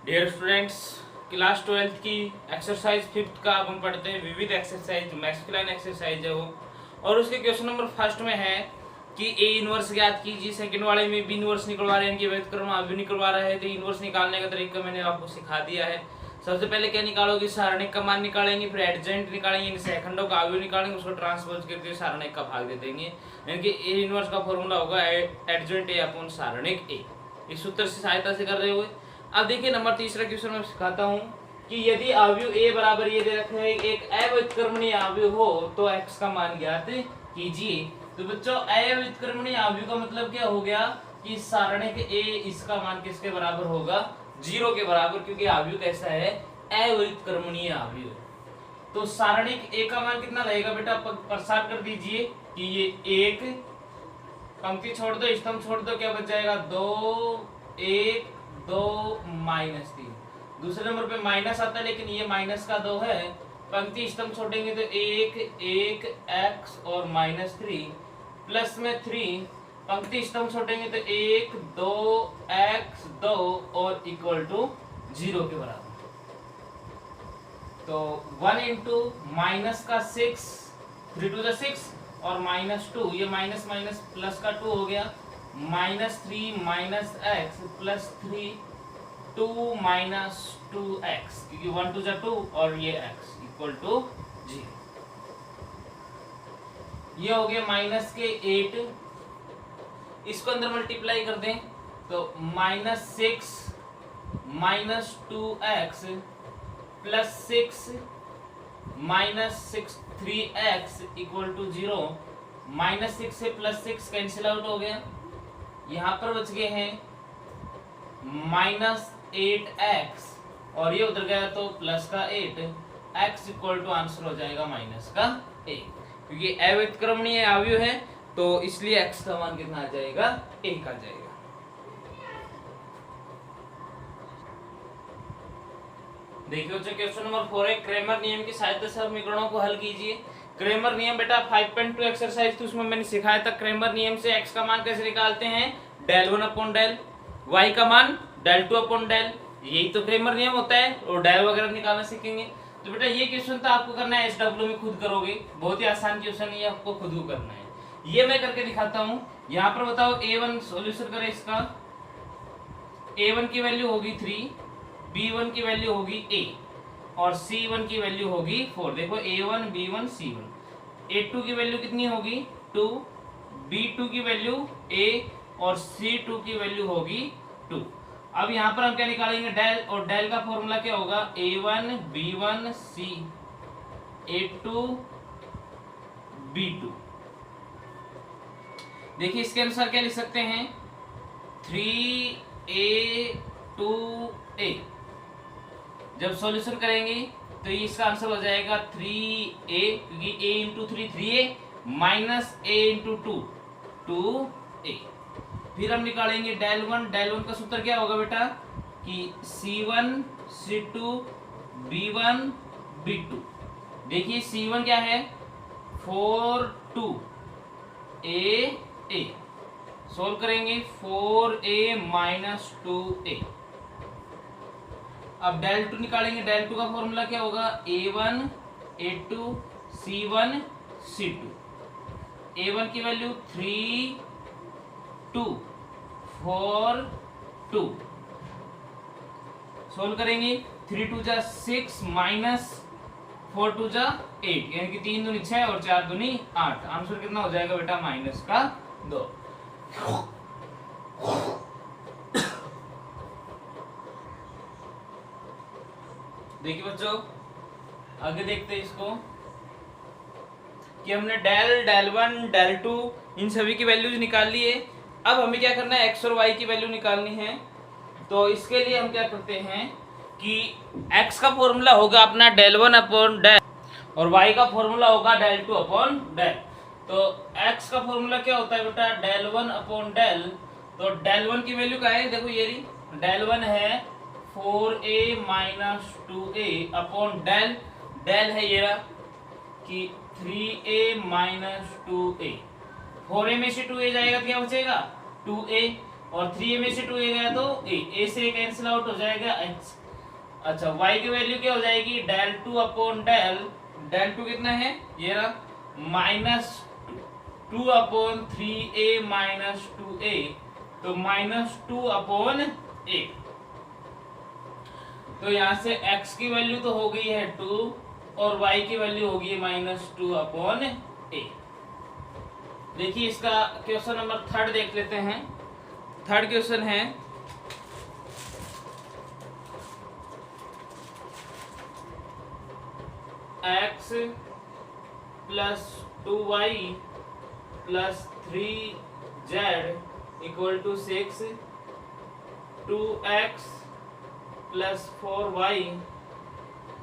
Dear students, class 12th की exercise 5th का अपन पढ़ते हैं विविध एक्सरसाइज, मैस्कुलाइन एक्सरसाइज है वो। और उसके क्वेश्चन नंबर फर्स्ट में है कि ए इनवर्स ज्ञात कीजिए। सेकंड वाले में बी इनवर्स निकलवा रहे हैं कि व्युत्क्रम अभी निकलवा रहा है। तो इनवर्स निकालने का तरीका मैंने आपको सिखा दिया है। सबसे पहले क्या निकालोगे, सारणिक का मान निकालेंगे, फिर एडजेंट निकालेंगे, सेकंडों का अवयव निकालेंगे, उसको ट्रांसपोज करके सारणिक का भाग दे देंगे। यानी कि ए इनवर्स का फॉर्मूला होगा एडजेंट ए अपॉन सारणिक ए। इस सूत्र से सहायता से कर रहे हुए अब देखिए नंबर तीसरा क्वेश्चन में सिखाता हूँ कि यदि अवयव ए बराबर ये दे रखा है एक अव्युत्क्रमणीय अवयव हो तो x का मान ज्ञात कीजिए। तो बच्चों अव्युत्क्रमणीय अवयव का मतलब क्या हो गया कि सारणिक ए इसका मान किसके बराबर होगा, 0 के बराबर, क्योंकि अवयव कैसा है, अव्युत्क्रमणीय अवयव। तो सारणिक ए का मान कितना रहेगा बेटा, प्रसार कर दीजिए कि ये एक पंक्ति छोड़ दो, स्तंभ छोड़ दो, क्या बच जाएगा, 2 1 2 -3। दूसरे नंबर पे माइनस आता है लेकिन ये माइनस का 2 है। पंक्ति स्तंभ छोड़ेंगे तो 1 1 x और -3 प्लस में 3। पंक्ति स्तंभ छोड़ेंगे तो 1 2 x 2 और इक्वल टू 0 के बराबर। तो 1 इंटू माइनस का 6, 3 टू 6 और -2, ये माइनस माइनस प्लस का 2 हो गया, -3 -x प्लस 3 2 -2x, क्योंकि 1 2 2 और ये x इक्वल टू 0। ये हो गया माइनस के 8, इसको अंदर मल्टीप्लाई कर दें तो -6 -2x plus 6 -6 3x equal to 0। -6 से +6 कैंसिल आउट हो गया, यहाँ पर बच गए हैं -8x और ये उधर गया तो प्लस का 8, x इक्वल टू आंसर हो जाएगा माइनस का 1, क्योंकि अव्युत्क्रमणीय अवयव है तो इसलिए x का मान कितना आ जाएगा, 1 आ जाएगा। देखिए क्वेश्चन नंबर 4 है, क्रेमर नियम की सहायता से समीकरणों को हल कीजिए। क्रेमर नियम बेटा 5.2 एक्सरसाइज थी, उसमें मैंने सिखाया था क्रेमर नियम से x का मान कैसे निकालते हैं, del 1 अपॉन del, y का मान del 2 अपॉन del, यही तो क्रेमर नियम होता है। और del वगैरह निकालना सीखेंगे। तो बेटा ये क्वेश्चन तो आपको करना है SW में, खुद करोगे, बहुत ही आसान क्वेश्चन है, ये आपको खुद को करना है। ये मैं करके दिखाता हूँ। यहाँ पर बताओ A1 सोल्यूशन करें इसका। A1 की वैल्यू होगी 3, B1 की वैल्यू होगी A और C1 की वैल्यू होगी 4। देखो A1 B1 C1। A2 की वैल्यू कितनी होगी, 2, B2 की वैल्यू A और C2 की वैल्यू होगी 2। अब यहाँ पर हम क्या निकालेंगे, डेल, और डेल का फॉर्मूला क्या होगा, A1 B1 C A2 B2। देखिए इसके अनुसार क्या लिख सकते हैं, 3A 2A। जब सॉल्यूशन करेंगे तो इसका आंसर हो जाएगा 3A, क्योंकि A into 3 3A minus A into 2 2A। फिर हम निकालेंगे डेल 1 का सूत्र क्या होगा बेटा कि C1 C2 B1 B2। देखिए C1 क्या है, 4 2 A सोल्व करेंगे 4A माइनस 2A। अब डेल 2 निकालेंगे, डेल 2 का फॉर्मूला क्या होगा, A1 A2 C1 C2। A1 की वैल्यू 3 2 4 2। सोल्व करेंगे 3 2 जा 6 माइनस 4 2 जा 8, यानी कि 3 दूनी 6 और 4 दूनी 8। आंसर कितना हो जाएगा बेटा, माइनस का 2। देखिए बच्चों आगे देखते हैं इसको कि हमने डेल 1 डेल 2 इन सभी की वैल्यूज निकाल ली है। अब हमें क्या करना है, x और y की वैल्यू निकालनी है। तो इसके लिए हम क्या करते हैं कि x का फॉर्मूला होगा अपना डेल 1 अपॉन डेल और y का फॉर्मूला होगा डेल 2 अपॉन डेल। तो x का फॉर्मूला क्या होता है बेटा, डेल 1 अपॉन डेल। तो डेल 1 की वैल्यू क्या है, देखो ये रही, डेल 1 है 4A minus 2A upon del, del है ये रहा कि 3A माइनस 2A। 4A में से 2A जाएगा तो क्या बचेगा, 2A और 3a में से 2a गया तो a से कैंसिल आउट हो जाएगा h। अच्छा y की वैल्यू क्या हो जाएगी, डेल 2 अपॉन डेल 2 कितना है, ये रहा minus 2 upon 3a minus 2a, तो माइनस 2 अपॉन a। तो यहाँ से x की वैल्यू तो हो गई है 2 और y की वैल्यू होगी है माइनस 2 अपॉन a। देखिए इसका क्वेश्चन नंबर 3 देख लेते हैं। 3rd क्वेश्चन है x plus 2y plus 3z equal to 6, 2x plus 4y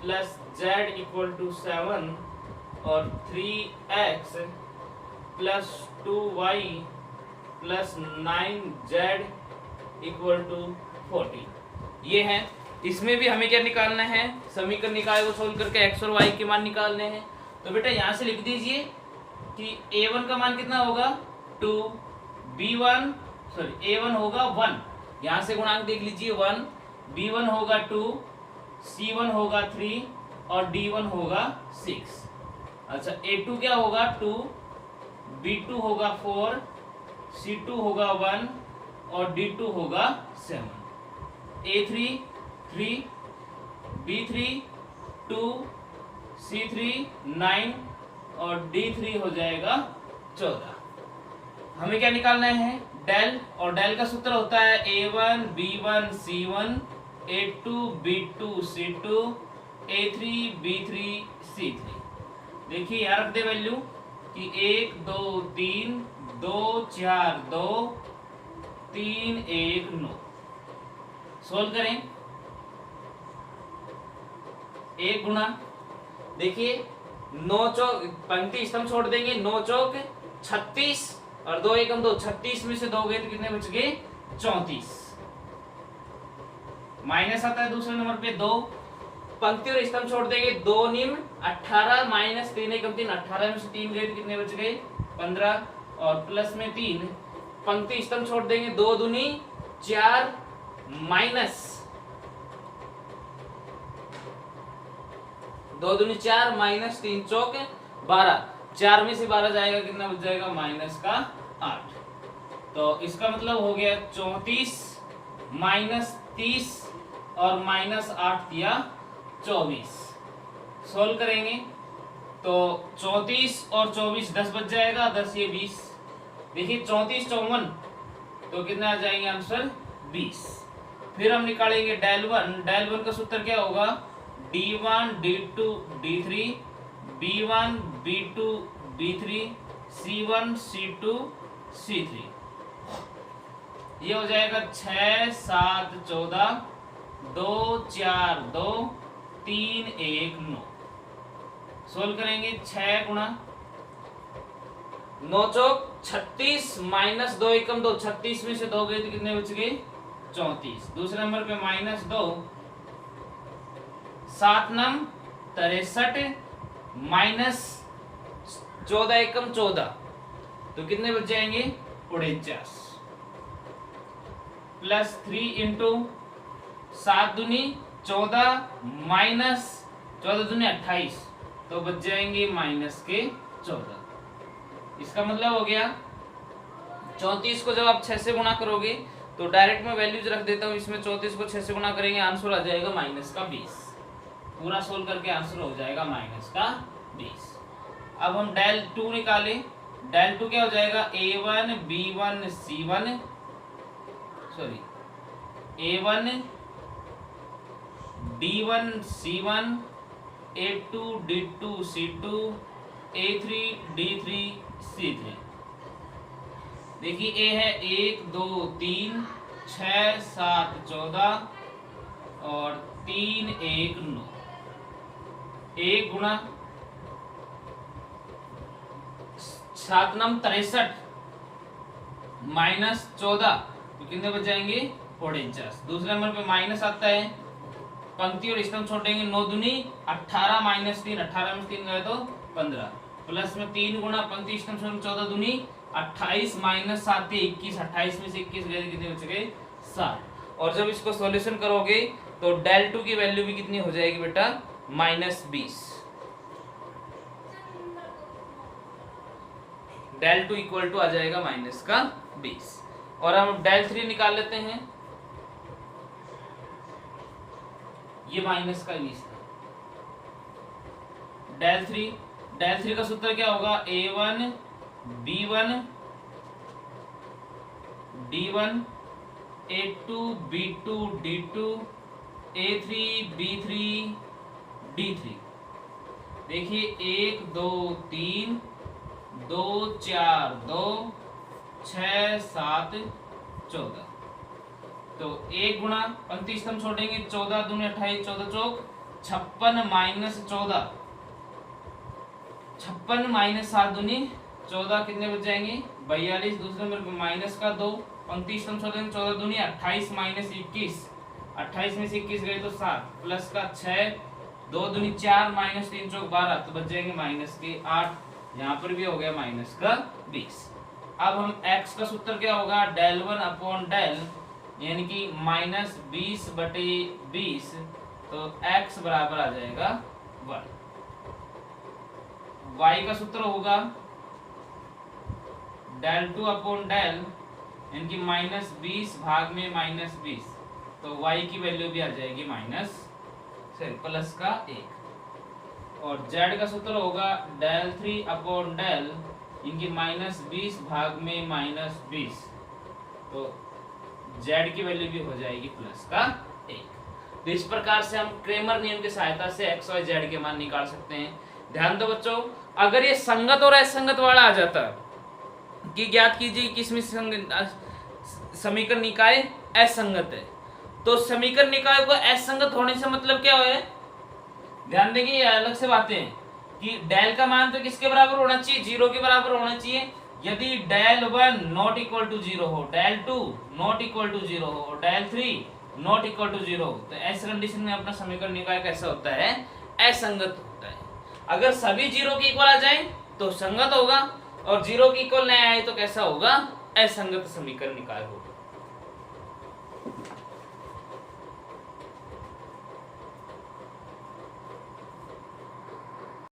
plus z equal to 7 और 3x plus 2y plus 9z equal to 40। ये है। इसमें भी हमें क्या निकालना है, समीकरण निकाय को सोल्व करके x और y के मान निकालने हैं। तो बेटा यहाँ से लिख दीजिए कि a1 का मान कितना होगा 2, b1 सॉरी a1 होगा 1, यहाँ से गुणांक देख लीजिए 1, b1 होगा 2, c1 होगा 3 और d1 होगा 6। अच्छा a2 क्या होगा 2, b2 होगा 4, c2 होगा 1 और d2 होगा 7, a3 3, b3 2, c3 9 और d3 हो जाएगा 14। हमें क्या निकालना है, डेल, और डेल का सूत्र होता है a1 b1 c1, a2 b2 c2, a3 b3 c3। देखिए यहाँ रख दे वैल्यू कि 1 2 3 2 4 2 3 1 9। सोल्व करें, एक गुना, देखिए 9 चौक पंक्ति स्तंभ छोड़ देंगे, 9 चौक 36 और 2 एकम 2, 36 में से 2 गए तो कितने बच गए 34। माइनस आता है दूसरे नंबर पे 2, पंक्ति और स्तंभ छोड़ देंगे, 2 निम्न 18 माइनस 3 एकम 3, 18 में से 3 गए तो कितने बच गए 15 और प्लस में 3, पंक्ति स्तंभ छोड़ देंगे, 2 दूनी 4 माइनस 2 दूनी 4 माइनस 3 चौक 12, 4 में से 12 जाएगा कितना बच जाएगा माइनस का 8। तो इसका मतलब हो गया 34 माइनस 30 और माइनस 8 दिया 24। सोल्व करेंगे तो 34 और 24 10 बच जाएगा, 10 ये 20। देखिए 34 54 तो कितना आ जाएंगे आंसर 20। फिर हम निकालेंगे डेल वन का सूत्र क्या होगा, d1 d2 d3 b1 b2 b3 c1 c2 c3। ये हो जाएगा 6 7 14 2 4 2 3 1 9। सोल्व करेंगे 6 गुणा 9 चौक 36 माइनस 2 एकम 2, 36 में से 2 गए तो कितने बच गए 34। दूसरे नंबर पे माइनस 2, 7 नम 63 माइनस 14 एकम 14 तो कितने बच जाएंगे 49, प्लस 3 इंटू 7 दूनी 14 माइनस 14 दूनी 28 तो बच जाएंगे माइनस के 14। इसका मतलब हो गया 34 को जब आप 6 से गुणा करोगे तो डायरेक्ट मैं वैल्यूज रख देता हूँ इसमें, 34 को 6 से गुणा करेंगे आंसर आ जाएगा माइनस का 20। पूरा सोल्व करके आंसर हो जाएगा माइनस का 20। अब हम डेल 2 निकाले, डेल 2 क्या हो जाएगा a1 b1 c1 sorry a1 d1 c1 a2 d2 c2 a3 d3 c3। देखिए a है 1 2 3 6 7 14 और 3 1 9। 1 गुणा 7 नम 63 माइनस 14 तो कितने बच जाएंगे 49। दूसरे नंबर पे माइनस आता है, पंक्ति और स्तंभ छोड़ेंगे, 9 दूनी 18 माइनस 3, 18 में 3 गए तो 15, प्लस में 3 गुणा पंक्ति स्तंभ 14 दूनी 28 माइनस 7 21, 28 में से 21 गए कितने बच गए 7। और जब इसको सॉल्यूशन करोगे तो डेल टू की वैल्यू भी कितनी हो जाएगी बेटा -20। डेल टू इक्वल टू आ जाएगा -20। और हम डेल थ्री निकाल लेते हैं, ये -20 था। डेल थ्री का सूत्र क्या होगा, A1 B1 D1 A2 B2 D2 A3 B3 D3। देखिए 1 2 3 2 4 2 6 7 14। तो 1 गुणा पंक्ति स्तंभ छोड़ेंगे, 14 दूनी 28, 14 चौक 56 माइनस 14, 56 माइनस 7 दूनी 14 कितने बच जाएंगे 42। दूसरे नंबर पे माइनस का 2, पंक्ति स्तंभ छोड़ेंगे, 14 दूनी 28 माइनस 21, 28 में से 21 गए तो 7, प्लस का 6, 2 दूनी 4 माइनस 3 चौक 12, तो बच जाएंगे -8। यहाँ पर भी हो गया -20। अब हम x का सूत्र क्या होगा, डेल 1 अपॉन डेल यानी कि -20/20, तो x बराबर आ जाएगा 1। y का सूत्र होगा डेल 2 अपॉन डेल यानी कि -20 भाग में -20, तो y की वैल्यू भी आ जाएगी प्लस का 1। और z का सूत्र होगा डेल 3 अपॉन डेल इनकी -20 भाग में -20, तो z की वैल्यू भी हो जाएगी प्लस का 1। तो इस प्रकार से हम क्रेमर नियम की सहायता से x और z के मान निकाल सकते हैं। ध्यान दो बच्चों, अगर ये संगत और असंगत वाला आ जाता कि ज्ञात कीजिए किसमें समीकरण निकाय असंगत है, तो समीकरण निकाय को असंगत होने से मतलब क्या है, ध्यान देंगे ये अलग से बातें हैं कि डेल का मान तो किसके बराबर होना चाहिए, 0 के बराबर होना चाहिए। यदि डेल 1 नॉट इक्वल टू 0 हो, डेल 2 नॉट इक्वल टू 0 हो, डेल 3 नॉट इक्वल टू 0 हो, तो ऐसे कंडीशन में अपना समीकरण निकाय कैसा होता है, असंगत होता है। अगर सभी 0 के इक्वल आ जाए तो संगत होगा, और 0 के इक्वल नहीं आए तो कैसा होगा, असंगत समीकरण निकाय होगा।